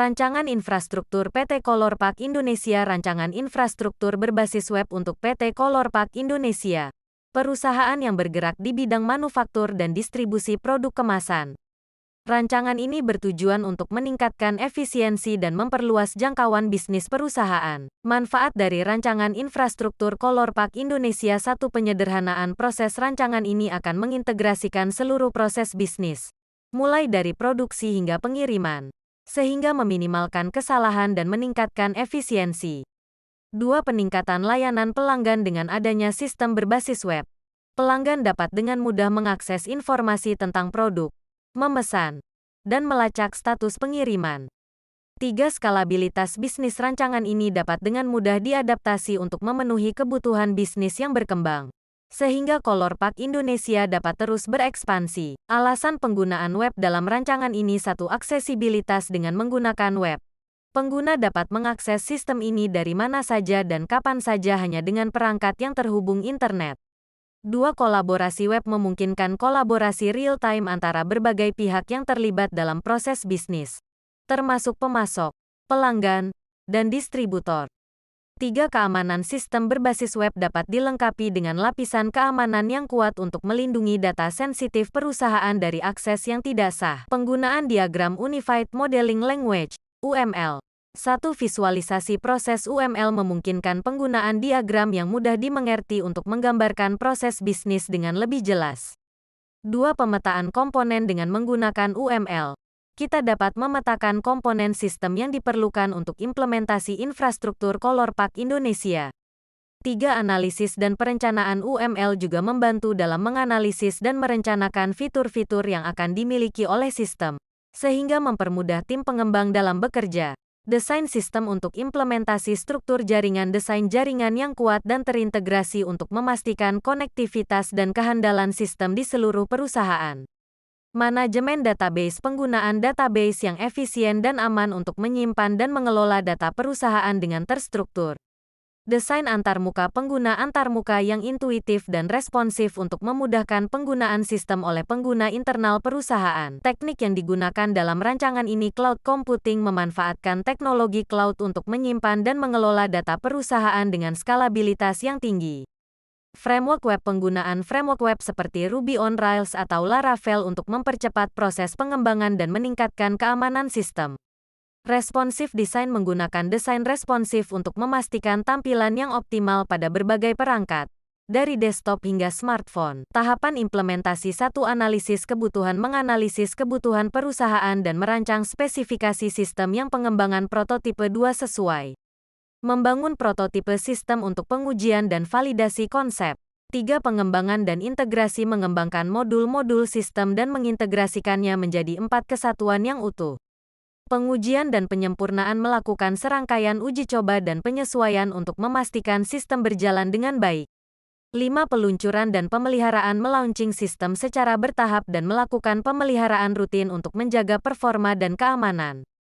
Rancangan Infrastruktur PT Colorpark Indonesia. Rancangan infrastruktur berbasis web untuk PT Colorpark Indonesia, perusahaan yang bergerak di bidang manufaktur dan distribusi produk kemasan. Rancangan ini bertujuan untuk meningkatkan efisiensi dan memperluas jangkauan bisnis perusahaan. Manfaat dari rancangan infrastruktur Colorpark Indonesia. 1. Penyederhanaan proses. Rancangan ini akan mengintegrasikan seluruh proses bisnis, mulai dari produksi hingga pengiriman, sehingga meminimalkan kesalahan dan meningkatkan efisiensi. 2. Peningkatan layanan pelanggan. Dengan adanya sistem berbasis web, pelanggan dapat dengan mudah mengakses informasi tentang produk, memesan, dan melacak status pengiriman. 3. Skalabilitas bisnis. Rancangan ini dapat dengan mudah diadaptasi untuk memenuhi kebutuhan bisnis yang berkembang, sehingga Colorpark Indonesia dapat terus berekspansi. Alasan penggunaan web dalam rancangan ini. 1. Aksesibilitas. Dengan menggunakan web, pengguna dapat mengakses sistem ini dari mana saja dan kapan saja hanya dengan perangkat yang terhubung internet. 2. Kolaborasi web. Memungkinkan kolaborasi real-time antara berbagai pihak yang terlibat dalam proses bisnis, termasuk pemasok, pelanggan, dan distributor. 3. Keamanan. Sistem berbasis web dapat dilengkapi dengan lapisan keamanan yang kuat untuk melindungi data sensitif perusahaan dari akses yang tidak sah. Penggunaan diagram Unified Modeling Language (UML). 1. Visualisasi proses. UML memungkinkan penggunaan diagram yang mudah dimengerti untuk menggambarkan proses bisnis dengan lebih jelas. 2. Pemetaan komponen. Dengan menggunakan UML, kita dapat memetakan komponen sistem yang diperlukan untuk implementasi infrastruktur Colorpark Indonesia. 3. Analisis dan perencanaan. UML juga membantu dalam menganalisis dan merencanakan fitur-fitur yang akan dimiliki oleh sistem, sehingga mempermudah tim pengembang dalam bekerja. Desain sistem untuk implementasi struktur jaringan. Desain jaringan yang kuat dan terintegrasi untuk memastikan konektivitas dan kehandalan sistem di seluruh perusahaan. Manajemen database. Penggunaan database yang efisien dan aman untuk menyimpan dan mengelola data perusahaan dengan terstruktur. Desain antarmuka. Pengguna antarmuka yang intuitif dan responsif untuk memudahkan penggunaan sistem oleh pengguna internal perusahaan. Teknik yang digunakan dalam rancangan ini. Cloud computing. Memanfaatkan teknologi cloud untuk menyimpan dan mengelola data perusahaan dengan skalabilitas yang tinggi. Framework web. Penggunaan framework web seperti Ruby on Rails atau Laravel untuk mempercepat proses pengembangan dan meningkatkan keamanan sistem. Responsive design. Menggunakan desain responsif untuk memastikan tampilan yang optimal pada berbagai perangkat, dari desktop hingga smartphone. Tahapan implementasi. 1. Analisis kebutuhan. Menganalisis kebutuhan perusahaan dan merancang spesifikasi sistem yang pengembangan prototipe. 2. Sesuai. Membangun prototipe sistem untuk pengujian dan validasi konsep. 3. Pengembangan dan integrasi. Mengembangkan modul-modul sistem dan mengintegrasikannya menjadi 4 kesatuan yang utuh. Pengujian dan penyempurnaan. Melakukan serangkaian uji coba dan penyesuaian untuk memastikan sistem berjalan dengan baik. 5. Peluncuran dan pemeliharaan. Melaunching sistem secara bertahap dan melakukan pemeliharaan rutin untuk menjaga performa dan keamanan.